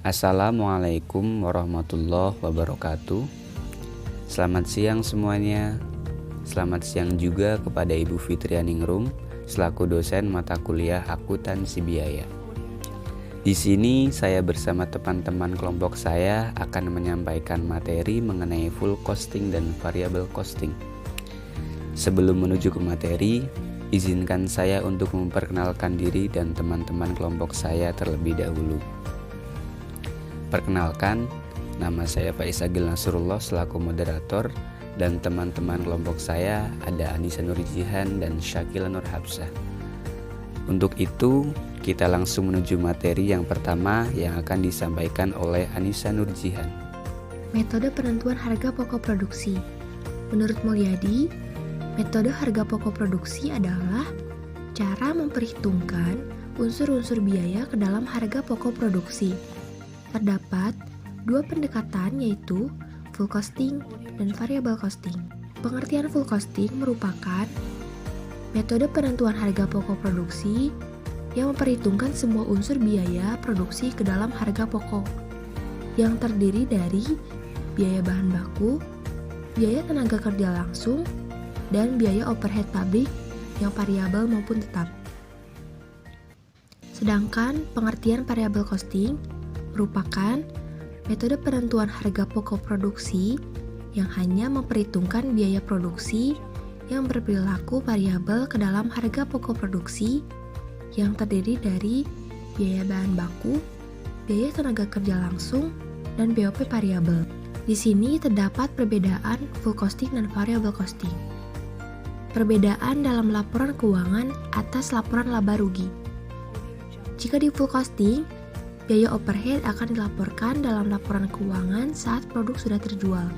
Assalamualaikum warahmatullahi wabarakatuh. Selamat siang semuanya. Selamat siang juga kepada Ibu Fitrianingrum selaku dosen mata kuliah akuntansi biaya. Di sini saya bersama teman-teman kelompok saya akan menyampaikan materi mengenai full costing dan variable costing. Sebelum menuju ke materi, izinkan saya untuk memperkenalkan diri dan teman-teman kelompok saya terlebih dahulu. Perkenalkan, nama saya Faisagil Nasrullah selaku moderator dan teman-teman kelompok saya ada Anissa Nurjihan dan Syakila Nur Habsah. Untuk itu, kita langsung menuju materi yang pertama yang akan disampaikan oleh Anissa Nurjihan. Metode penentuan harga pokok produksi. Menurut Mulyadi, metode harga pokok produksi adalah cara memperhitungkan unsur-unsur biaya ke dalam harga pokok produksi. Terdapat dua pendekatan yaitu full costing dan variable costing. Pengertian full costing merupakan metode penentuan harga pokok produksi yang memperhitungkan semua unsur biaya produksi ke dalam harga pokok yang terdiri dari biaya bahan baku, biaya tenaga kerja langsung, dan biaya overhead pabrik yang variabel maupun tetap. Sedangkan pengertian variable costing merupakan metode penentuan harga pokok produksi yang hanya memperhitungkan biaya produksi yang berperilaku variabel ke dalam harga pokok produksi yang terdiri dari biaya bahan baku, biaya tenaga kerja langsung, dan BOP variabel. Di sini terdapat perbedaan full costing dan variable costing. Perbedaan dalam laporan keuangan atas laporan laba rugi. Jika di full costing, biaya overhead akan dilaporkan dalam laporan keuangan saat produk sudah terjual.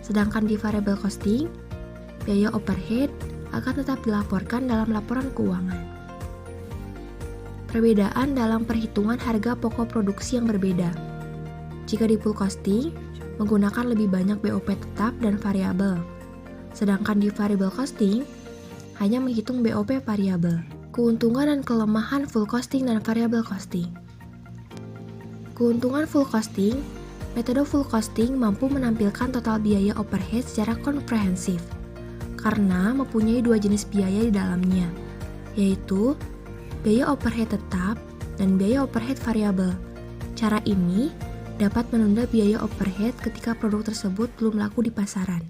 Sedangkan di variable costing, biaya overhead akan tetap dilaporkan dalam laporan keuangan. Perbedaan dalam perhitungan harga pokok produksi yang berbeda. Jika di full costing, menggunakan lebih banyak BOP tetap dan variabel. Sedangkan di variable costing, hanya menghitung BOP variabel. Keuntungan dan kelemahan full costing dan variable costing. Keuntungan full costing, metode full costing mampu menampilkan total biaya overhead secara komprehensif karena mempunyai dua jenis biaya di dalamnya, yaitu biaya overhead tetap dan biaya overhead variabel. Cara ini dapat menunda biaya overhead ketika produk tersebut belum laku di pasaran.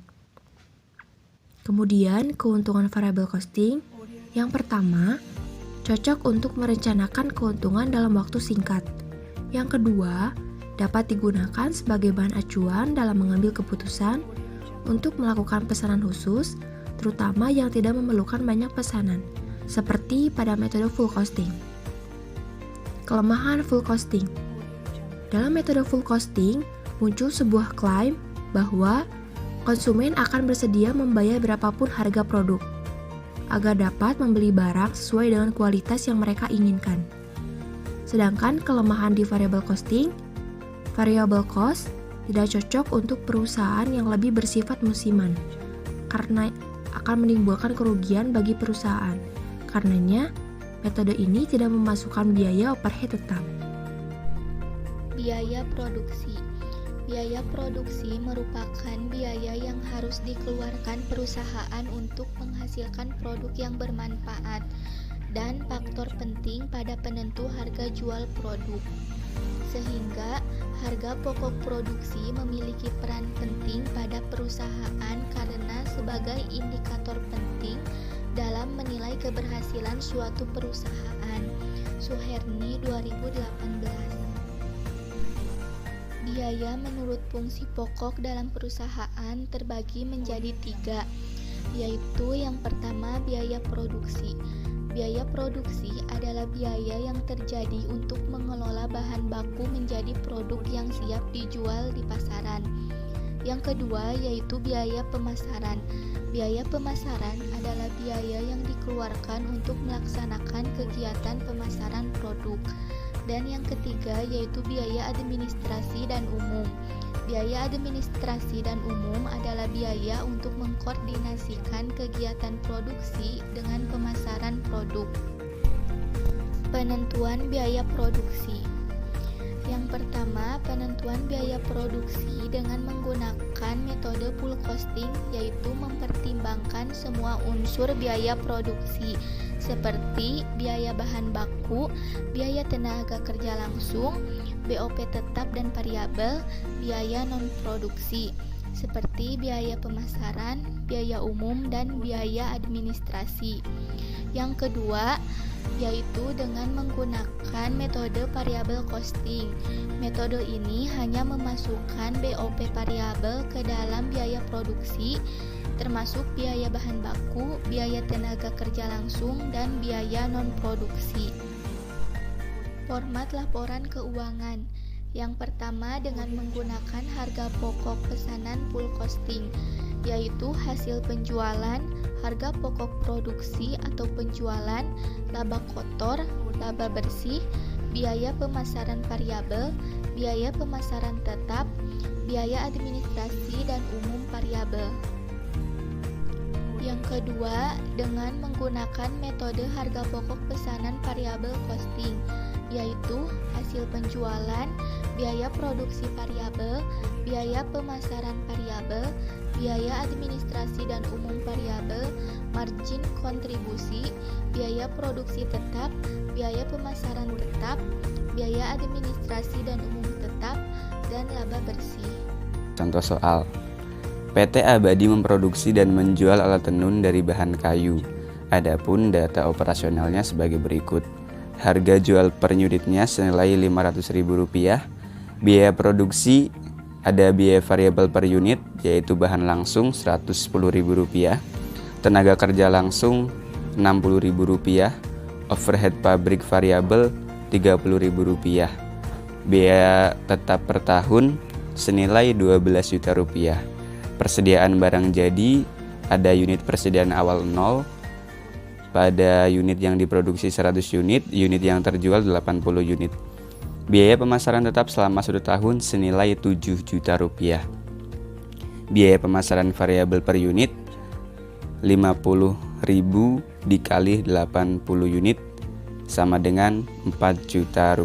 Kemudian, keuntungan variable costing. Yang pertama, cocok untuk merencanakan keuntungan dalam waktu singkat. Yang kedua, dapat digunakan sebagai bahan acuan dalam mengambil keputusan untuk melakukan pesanan khusus, terutama yang tidak memerlukan banyak pesanan, seperti pada metode full costing. Kelemahan full costing. Dalam metode full costing, muncul sebuah klaim bahwa konsumen akan bersedia membayar berapapun harga produk, agar dapat membeli barang sesuai dengan kualitas yang mereka inginkan. Sedangkan kelemahan di variable costing, variable cost tidak cocok untuk perusahaan yang lebih bersifat musiman, karena akan menimbulkan kerugian bagi perusahaan. Karenanya, metode ini tidak memasukkan biaya overhead tetap. Biaya produksi. Biaya produksi merupakan biaya yang harus dikeluarkan perusahaan untuk menghasilkan produk yang bermanfaat dan faktor penting pada penentu harga jual produk. Sehingga harga pokok produksi memiliki peran penting pada perusahaan karena sebagai indikator penting dalam menilai keberhasilan suatu perusahaan. Suherni 2018. Biaya menurut fungsi pokok dalam perusahaan terbagi menjadi 3, yaitu yang pertama biaya produksi. Biaya produksi adalah biaya yang terjadi untuk mengelola bahan baku menjadi produk yang siap dijual di pasaran. Yang kedua yaitu biaya pemasaran. Biaya pemasaran adalah biaya yang dikeluarkan untuk melaksanakan kegiatan pemasaran produk. Dan yang ketiga yaitu biaya administrasi dan umum. Biaya administrasi dan umum adalah biaya untuk mengkoordinasikan kegiatan produksi dengan pemasaran produk. Penentuan biaya produksi. Yang pertama penentuan biaya produksi dengan menggunakan metode full costing, yaitu mempertimbangkan semua unsur biaya produksi seperti biaya bahan baku, biaya tenaga kerja langsung, BOP tetap dan variabel, biaya non-produksi seperti biaya pemasaran, biaya umum, dan biaya administrasi. Yang kedua, yaitu dengan menggunakan metode variable costing. Metode ini hanya memasukkan BOP variabel ke dalam biaya produksi, termasuk biaya bahan baku, biaya tenaga kerja langsung, dan biaya non-produksi. Format laporan keuangan. Yang pertama dengan menggunakan harga pokok pesanan full costing, yaitu hasil penjualan, harga pokok produksi atau penjualan, laba kotor, laba bersih, biaya pemasaran variabel, biaya pemasaran tetap, biaya administrasi dan umum variabel. Yang kedua, dengan menggunakan metode harga pokok pesanan variabel costing, yaitu hasil penjualan, biaya produksi variabel, biaya pemasaran variabel, biaya administrasi dan umum variabel, margin kontribusi, biaya produksi tetap, biaya pemasaran tetap, biaya administrasi dan umum tetap, dan laba bersih. Contoh soal. PT Abadi memproduksi dan menjual alat tenun dari bahan kayu. Adapun data operasionalnya sebagai berikut. Harga jual per unitnya senilai Rp500.000. Biaya produksi ada biaya variabel per unit, yaitu bahan langsung Rp110.000. Tenaga kerja langsung Rp60.000. Overhead pabrik variabel Rp30.000. Biaya tetap per tahun senilai Rp12 juta. Persediaan barang jadi ada unit persediaan awal 0. Pada unit yang diproduksi 100 unit, unit yang terjual 80 unit. Biaya pemasaran tetap selama 1 tahun senilai Rp7 juta. Biaya pemasaran variabel per unit Rp50.000 dikali 80 unit sama dengan Rp4 juta.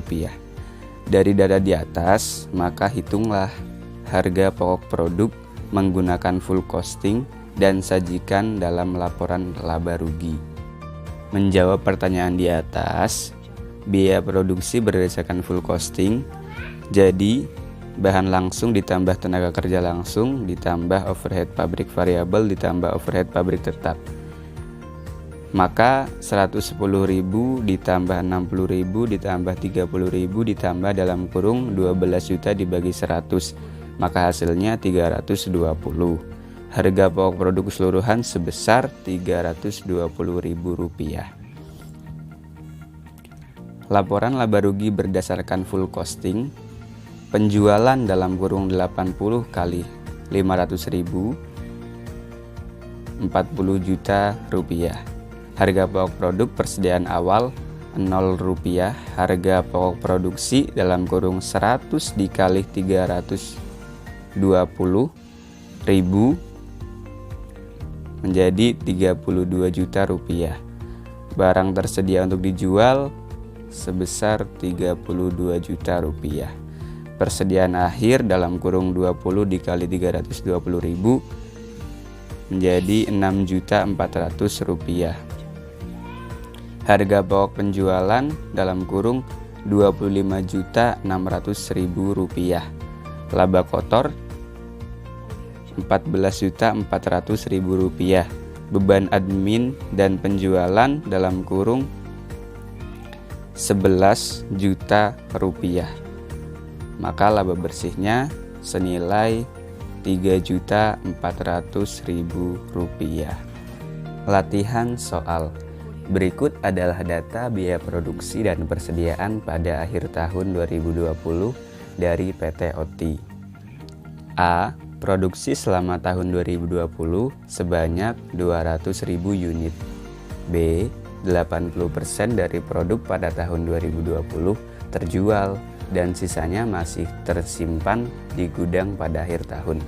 Dari data di atas, maka hitunglah harga pokok produk menggunakan full costing dan sajikan dalam laporan laba rugi. Menjawab pertanyaan di atas, biaya produksi berdasarkan full costing, jadi bahan langsung ditambah tenaga kerja langsung ditambah overhead pabrik variabel ditambah overhead pabrik tetap. Maka Rp110.000 ditambah Rp60.000 ditambah Rp30.000 ditambah dalam kurung 12 juta dibagi 100. Maka hasilnya 320. Harga pokok produk keseluruhan sebesar Rp320.000. Laporan laba rugi berdasarkan full costing. Penjualan dalam kurung 80 kali 500.000 40 juta rupiah. Harga pokok produk persediaan awal Rp0. Harga pokok produksi dalam kurung 100 dikali 320.000 menjadi Rp32 juta. Barang tersedia untuk dijual sebesar Rp32 juta. Persediaan akhir dalam kurung 20 dikali 320.000 menjadi Rp6.400.000. Harga pokok penjualan dalam kurung Rp25.600.000. Laba kotor Rp14.400.000. Beban admin dan penjualan dalam kurung Rp11 juta. Maka laba bersihnya senilai Rp3.400.000. Latihan soal. Berikut adalah data biaya produksi dan persediaan pada akhir tahun 2020 dari PT OTI. A. Produksi selama tahun 2020 sebanyak 200.000 unit. B. 80% dari produk pada tahun 2020 terjual dan sisanya masih tersimpan di gudang pada akhir tahun.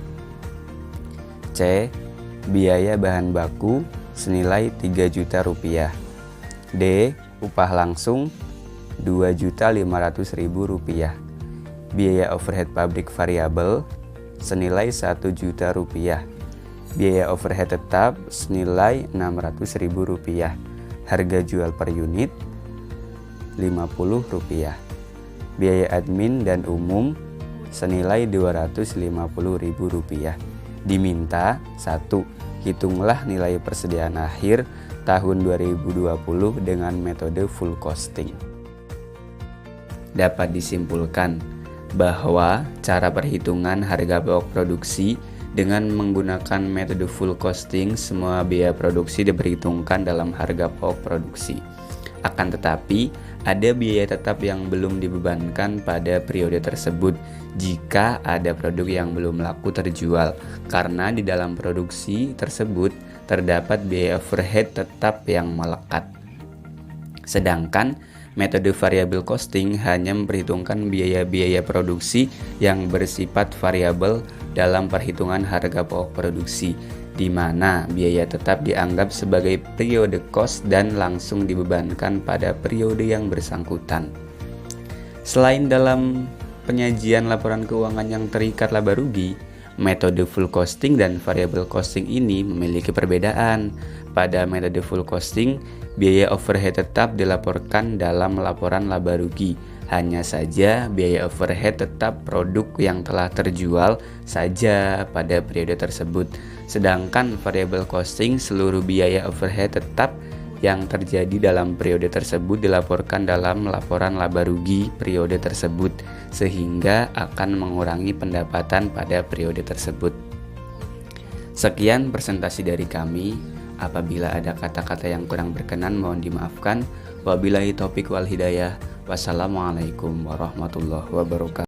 C. Biaya bahan baku senilai Rp3 juta. D. Upah langsung Rp2.500.000. biaya overhead pabrik variabel senilai Rp1.000.000, biaya overhead tetap senilai Rp600.000, harga jual per unit Rp50, biaya admin dan umum senilai Rp250.000. Diminta 1. Hitunglah nilai persediaan akhir tahun 2020 dengan metode full costing. Dapat disimpulkan bahwa cara perhitungan harga pokok produksi dengan menggunakan metode full costing, semua biaya produksi diperhitungkan dalam harga pokok produksi. Akan tetapi, ada biaya tetap yang belum dibebankan pada periode tersebut jika ada produk yang belum laku terjual, karena di dalam produksi tersebut terdapat biaya overhead tetap yang melekat. Sedangkan metode variable costing hanya memperhitungkan biaya-biaya produksi yang bersifat variabel dalam perhitungan harga pokok produksi, di mana biaya tetap dianggap sebagai periode cost dan langsung dibebankan pada periode yang bersangkutan. Selain dalam penyajian laporan keuangan yang terikat laba rugi, metode full costing dan variable costing ini memiliki perbedaan. Pada metode full costing, biaya overhead tetap dilaporkan dalam laporan laba rugi. Hanya saja biaya overhead tetap produk yang telah terjual saja pada periode tersebut. Sedangkan variable costing, seluruh biaya overhead tetap yang terjadi dalam periode tersebut dilaporkan dalam laporan laba rugi periode tersebut, sehingga akan mengurangi pendapatan pada periode tersebut. Sekian presentasi dari kami. Apabila ada kata-kata yang kurang berkenan mohon dimaafkan. Wabillahi taufiq wal hidayah. Wassalamualaikum warahmatullahi wabarakatuh.